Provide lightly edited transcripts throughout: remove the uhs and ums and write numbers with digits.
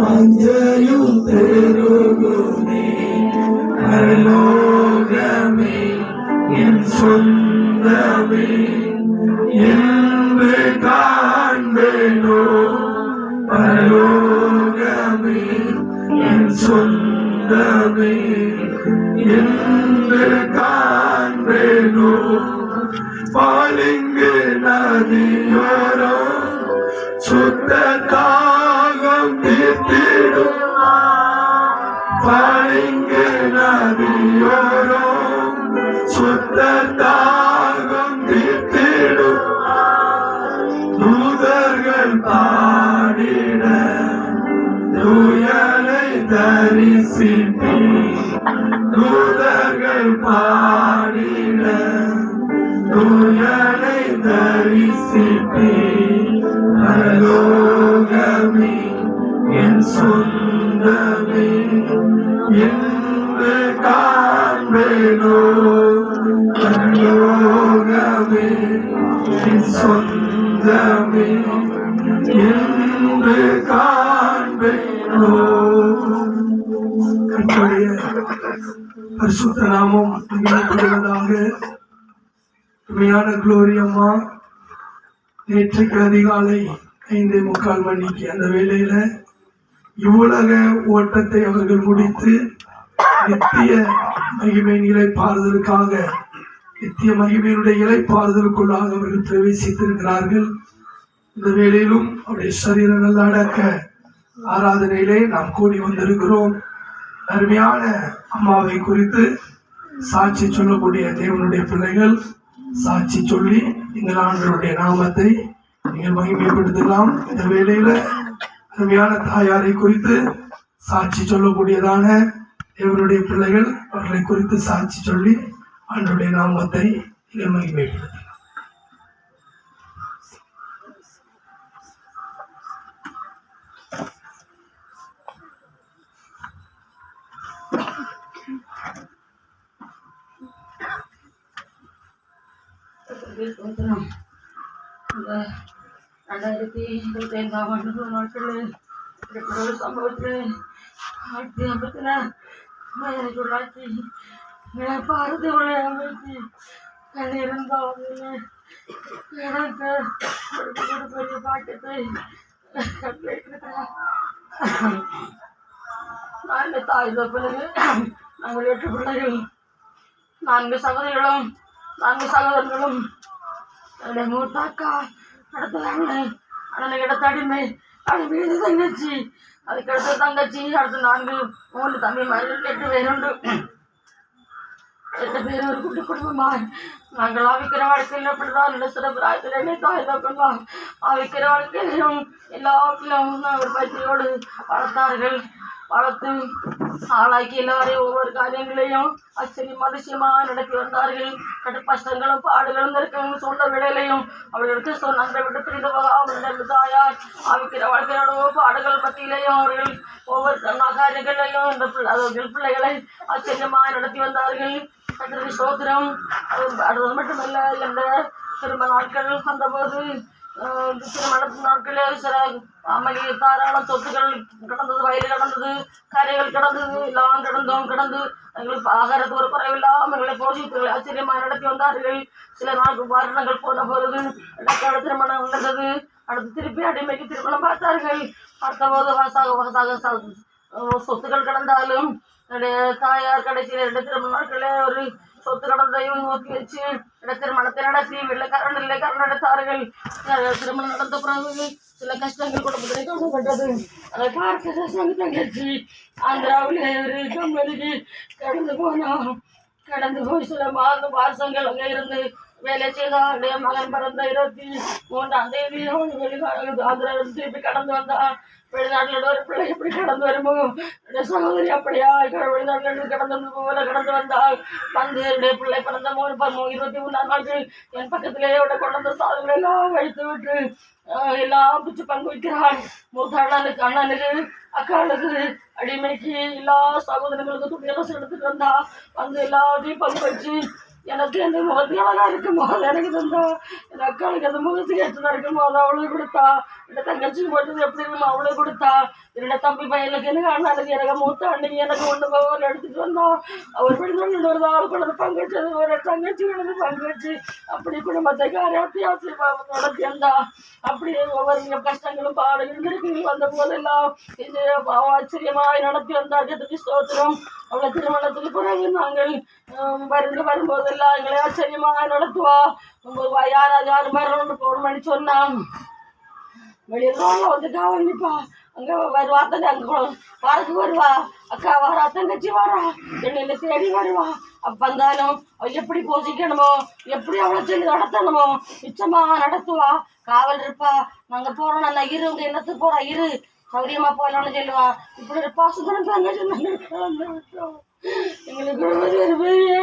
வாஞ்சையும் பெருகுமே. பரலோகமே என் சொந்தமே என்று காண்பேனோ. பரலோகமே என் சொந்தமே என்று காண்பேனோ. பாலிங்கு நதியோரோ சுத்த தாகம் தீர்த்திடும். பாலிங்கு நதியோரோ சுத்த தாகம் தீர்த்திடும். தூதர்கள் பாடிட தூயலை தரிசிப்பி. தூதர்கள் பாடிட தூயலை தரிசிப்பி. பரலோகமே என் சொந்தமே என்று காண்பேனோ. பரலோகமே என் சொந்தமே என்று காண்பேனோ. கர்த்தருடைய பரிசுத்த நாமம் மகிமைப்படுவதாக. உண்மையான குளோரி அம்மா நேற்றுக்கு அதிகாலை 5:45 மணிக்கு அந்த வேளையில இவ்வுலக ஓட்டத்தை அவர்கள் முடித்து நித்திய மகிமை இலைப்பாறுதலுக்காக, நித்திய மகிமையினுடைய இலைப்பாறுதலுக்குள்ளாக அவர்கள் பிரவேசித்திருக்கிறார்கள். இந்த வேளையிலும் அவருடைய சரீரம் நல்ல அடக்க ஆராதனையிலே நாம் கூடி வந்திருக்கிறோம். அருமையான அம்மாவை குறித்து சாட்சி சொல்லக்கூடிய தேவனுடைய பிள்ளைகள் சாட்சி சொல்லி எங்கள் ஆண்டவருடைய நாமத்தை நீங்கள் மகிமைப்படுத்தலாம். இந்த வேளையில அருமையான தாயாரை குறித்து சாட்சி சொல்லக்கூடியதான தேவனுடைய பிள்ளைகள் அவர்களை குறித்து சாட்சி சொல்லி ஆண்டவருடைய நாமத்தை நீங்கள் மகிமைப்படுத்தலாம். இந்த 2025ஆம் ஆண்டு நாட்களில் இப்படிப்பட்ட ஒரு சம்பவத்தில் 1950 உள்ளாட்சி பாரதி அமைச்சு இருந்தால் எனக்கு ஒரு பெரிய பாக்கத்தை கட்டிருக்கிறேன். நான் தாய் தப்பிலுங்க நாங்கள் 8 பிள்ளைகள், 4 சகோதரிகளும் 4 சகோதரர்களும். என்னுடைய மூத்த அக்கா, அடுத்த அண்ணனுக்கு அடுத்த அடிமை, அது வீடு தங்கச்சி, அதுக்கடுத்த தங்கச்சி, அடுத்து 3 தம்பிமார்கள், 8 பேர் உண்டு. 8 பேர் ஒரு கூட்டு குடும்பமா. நாங்கள் ஆவிக்கிற வாழ்க்கையில் அப்படிதான் நிலசிற பிராயத்தில் என்னை தாய் தப்பா ஆவிக்கிற வாழ்க்கையிலும் எல்லாத்திலும் நாங்கள் பயிற்சியோடு வளர்த்தார்கள். வளர்த்து ஆளாக்கி எல்லாரையும் ஒவ்வொரு காரியங்களையும் ஆச்சரியம் அதிசயமாக நடத்தி வந்தார்கள். கஷ்டங்களும் பாடுகளும் நெருக்கங்களும் சொந்த விடையிலையும் அவர்களுக்கு நன்றை விட்டு பிரிந்தவர்கள் அவர்கள் தாயார் ஆவிக்கிற வாழ்க்கையோட பாடுகள் மத்தியிலையும் அவர்கள் ஒவ்வொரு காரியங்களையும் அவர்கள் பிள்ளைகளை ஆச்சரியமாக நடத்தி வந்தார்கள். அதற்கு சோதரம் அது மட்டுமல்ல, என்ற திரும்ப நாட்கள் வந்தபோது திருமண நாட்களே சில தாராளம் சொத்துக்கள் கிடந்தது, வயது கிடந்தது, கரைகள் கிடந்தது, எல்லாம் கிடந்து எங்களுக்கு ஆகாரத்துக்கு ஒரு குறைவில்லாமல் எங்களை போஷித்து ஆச்சரியமாக நடத்தி வந்தார்கள். சில வருடங்கள் போன பொழுது இடக்கால திருமணம் நடந்தது. அடுத்து திருப்பி அடிமைக்கு திருமணம் பார்த்தார்கள். பார்த்தபோது சொத்துக்கள் கிடந்தாலும் தாயார் கடைசியில் 2 திருமண நாட்களே ஒரு சொத்து கடந்தையும் நோக்கி வச்சு திருமணத்தை நடத்தி கரண் எடுத்தார்கள். திருமணம் நடந்த பிறகு சில கஷ்டங்கள் குடும்பத்திலே காணப்பட்டது. அதை பார்க்க தங்கச்சி ஆந்திராவில் ஒரு கம்பெனிக்கு கடந்து போய் சில வருஷங்கள் அங்கே இருந்து வேலை செய்தால் மகன் பிறந்த 23ஆம் தேதி ஆந்திராவிலிருந்து திருப்பி கடந்து வந்தார். வெளிநாட்டில் ஒரு பிள்ளை எப்படி கடந்து வருமோ சகோதரி அப்படியா வெளிநாட்டில் கடந்து போல கடந்து வந்தால் என்னுடைய பிள்ளை பிறந்த 23ஆம் நாட்கள் என் பக்கத்திலேயே கொண்டு வந்த சாதனை எல்லாம் வைத்து விட்டு எல்லாம் பிச்சு பங்கு வைக்கிறாள். மூத்த அண்ணனுக்கு அக்காளுக்கு அடிமைக்கு எல்லா சகோதரங்களுக்கும் துணியெல்லாம் எடுத்துட்டு வந்தா எல்லாத்தையும் பங்கு வச்சு எனக்கு அந்த முகத்துக்கு அழகா இருக்கும் போது எனக்கு தந்தா, என் அக்காளுக்கு அந்த முகத்துக்கு ஏற்றதா இருக்கும் போது அவளுக்கு கொடுத்தா. என்னோட தங்கச்சி போட்டது எப்படி நம்ம அவ்வளோ கொடுத்தா. என்னோட தம்பி பையனுக்கு எனக்கு அண்ணனுக்கு எனக்கு மூத்த அன்னைக்கு எனக்கு ஒன்று பவர் எடுத்துட்டு வந்தோம். அவர் படித்து ஒரு ஆள் கொண்டு பங்கச்சு, ஒரு தங்கச்சி கொண்டு பங்கச்சு, அப்படி குடும்பத்தை அத்தியாவசிய நடத்தி வந்தா. அப்படி ஒவ்வொரு கஷ்டங்களும் பாடுகளும் நெருக்கங்கள் வந்த போதெல்லாம் இது ஆச்சரியமாய் நடத்தி வந்தார்கள். ஸ்தோத்திரம். அவளை திருமணத்துக்கு பிறகு நாங்கள் வரும்போதெல்லாம் எங்களை ஆச்சரியமாக நடத்துவா. யாரும் வரணும்னு ஃபோன் பண்ணி சொன்னான். வெளியில் வந்து காவலிப்பா அங்கே வருவா, தங்க அங்கே வாரத்துக்கு வருவா, அக்கா வரா, தங்கச்சி வரா, என்னை தேடி வருவா. அப்போ வந்தாலும் அவள் எப்படி போசிக்கணுமோ, எப்படி அவளை சொல்லி நடத்தணுமோ நிச்சயமாக நடத்துவா. காவல் இருப்பா. நாங்கள் போகிறோம், நல்லா இரு, உங்கள் என்னத்துக்கு போகிறா இரு, சௌரியமாக போகலான்னு சொல்லுவா. இப்படி இருப்பா. சுந்தரம் தங்கச்சி எங்களுக்கு ஒரு பெரிய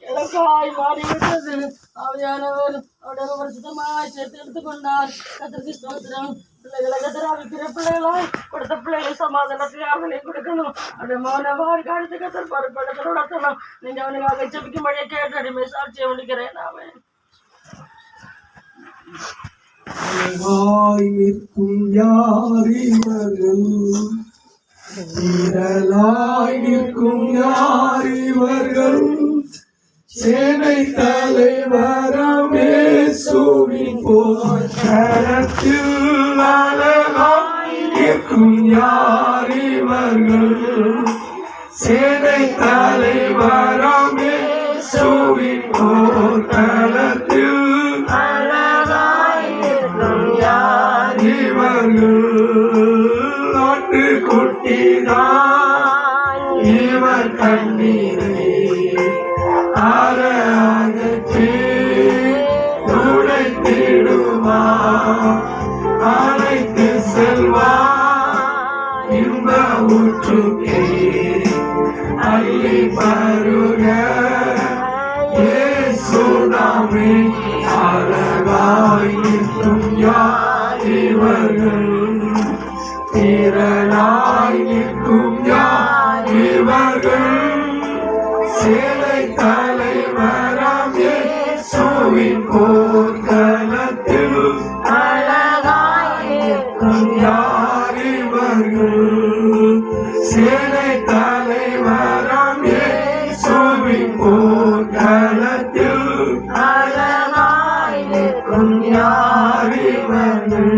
இலக்காய் மாறிவிட்டது. ஆவியானவர் அவருடைய வருஷமாய் சேர்த்து எடுத்துக்கொண்டார். கத்திரிக்கு ஸ்தோத்திரம். பிள்ளைகளை கத்திராவிக்கிற பிள்ளைகளாய் கொடுத்த பிள்ளைகளை சமாதானத்தை அவளை கொடுக்கணும். அப்படியே மௌனமாக காலத்து கத்தர் பொறுப்படுத்த நடத்தணும். நீங்கள் அவனுக்காக ஜெபிக்கும்படியே கேட்டு அடிமை சாட்சியை முடிக்கிறேன். நாம நிற்கும் யாரிவர்கள், திரளாய் நிற்கும் யாரிவர்கள், சேனை தலைவரமே சூவின் போராட்டத்தில் அழகாய் நிற்கும் யாரிவர்கள், சேனை தலைவரமே சூவின் போராட்டத்தில் குட்டிதான் இவர் கண்ணீரை அறகற்றி துடைத்திடுமா, அழைத்து செல்வா இன்ப ஊற்றுக்கே அள்ளி பருக இயேசுநாமே அழகாய் நிற்கும் யார் இவர்கள், திரளாய் நிற்கும் யார் இவர்கள், சேலை தலைவராம் இயேசுவின் போர்க்களத்தில் அழகாய் நிற்கும் யார் இவர்கள், சேலை தலைவராம் இயேசுவின் போர்க்களத்தில் அழகாய் நிற்கும் யார் இவர்கள்.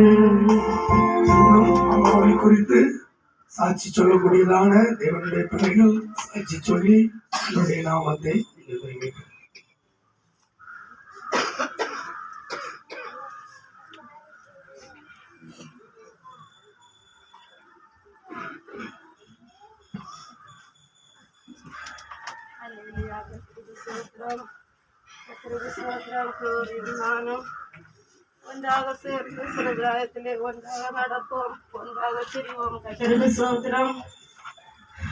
குறித்து சாட்சி சொல்லக்கூடியதான தேவனுடைய பிள்ளைகள் சாட்சி சொல்லி என்னுடைய நாமத்தை ஒன்றாக சேர்ந்து சிறுகாயத்திலே ஒன்றாக நடப்போம், ஒன்றாக திரிவோம். கத்திற்கு ஸ்தோத்திரம்.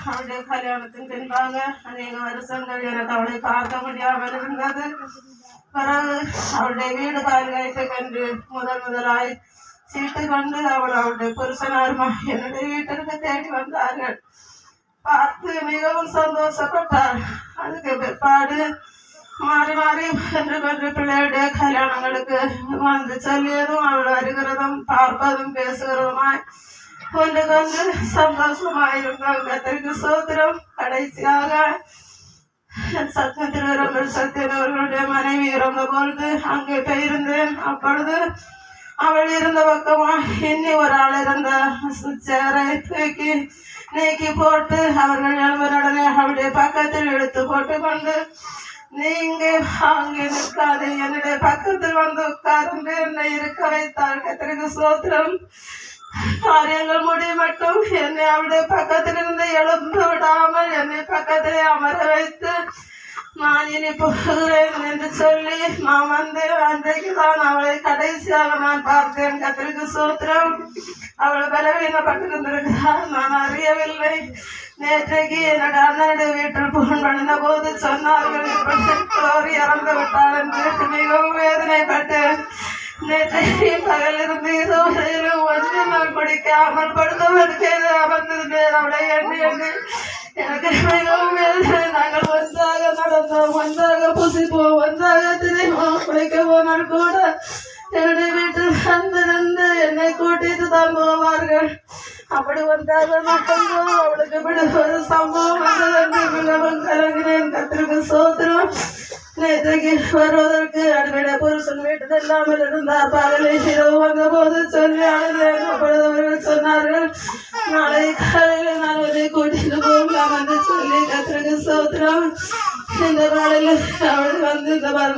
அவளுடைய கல்யாணத்தின் பின்பாக அநேக வருஷங்கள் எனக்கு அவளை பார்க்க முடியாமல் இருந்தது. பிறகு அவளுடைய வீடு கால்காய்த்து கண்டு முதலாய் சீட்டு கொண்டு அவளுடைய புருஷனார் என்னுடைய வீட்டிற்கு தேடி வந்தார்கள். பார்த்து மிகவும் சந்தோஷப்பட்டார். அதுக்கு பிற்பாடு மாறி மாறி வென்று பிள்ளையுடைய கல்யாணங்களுக்கு வந்து சொல்லியதும் அவள் வருகிறதும் பார்ப்பதும் பேசுகிறதுமாய் கொண்டு சந்தோஷமாயிருந்தாங்க. கத்திற்கு ஸ்தோத்திரம். கடைசியாக சத்தியம் திருவரம்பல் சத்தியன் அவர்களுடைய மனைவி இறந்த பொழுது அங்கே போயிருந்தேன். அப்பொழுது அவள் இருந்த பக்கமா இன்னி ஒரு ஆள் இருந்த சேரை தூக்கி நீக்கி போட்டு அவர்கள் எழுவருடனே அவளுடைய பக்கத்தில் எடுத்து போட்டு கொண்டு, நீங்க அங்கே நிற்காது, என்னுடைய பக்கத்தில் வந்து உட்கார்ந்து என்னை இருக்க வைத்தாள். கத்திற்கு ஸ்தோத்திரம். காரியங்கள் முடிய மட்டும் என்னை அவளுடைய பக்கத்தில் இருந்து எழுந்து விடாமல் என்னை பக்கத்திலே அமர வைத்து, நான் இனி போகிறேன் என்று சொல்லி நான் வந்து அன்றைக்குதான் அவளை கடைசியாக நான் பார்த்தேன். கத்திற்கு ஸ்தோத்திரம். அவள் பலவீனப்பட்டிருந்திருக்கிறார், நான் அறியவில்லை. நேற்றைக்கு என்னோட அண்ணனுடைய வீட்டில் போன் பண்ணின போது சொன்னார்கள் இறந்து விட்டாள் என்று. மிகவும் வேதனைப்பட்டேன். நேற்றைக்கு பகலிருந்து இதுவரையிலும் ஒன்று நான் குடிக்காமல் படுத்தவருக்கு அமர்ந்திருந்தேன். அவளை எண்ணி எண்ணி எனக்கு மிகவும் வேதனை. நாங்கள் ஒன்றாக நடந்தோம், ஒன்றாக புசிப்போம், ஒன்றாக திரைவோம். குடிக்க போனால் கூட என்னுடைய வீட்டில் அங்கிருந்து என்னை கூட்டிட்டு தான் போவார்கள். அப்படி வந்தாலும் அவளுக்கு இப்படி ஒரு சம்பவம் வந்ததற்கு மிகவும் கலங்கினேன். கத்திற்கு சோத்திரம். நேற்றைக்கு வருவதற்கு அடிவிட புருஷன் வீட்டில் இல்லாமல் இருந்தார். பகலை இரவு வந்த போது சொல்லி அழுதேன். அப்பொழுது அவர்கள் சொன்னார்கள், நாளை காலையில் நான் அவரை கூட்டிட்டு போகலாம் என்று சொல்லி கத்திற்கு சோத்திரம். இந்த நாளில் அவள் வந்து இந்த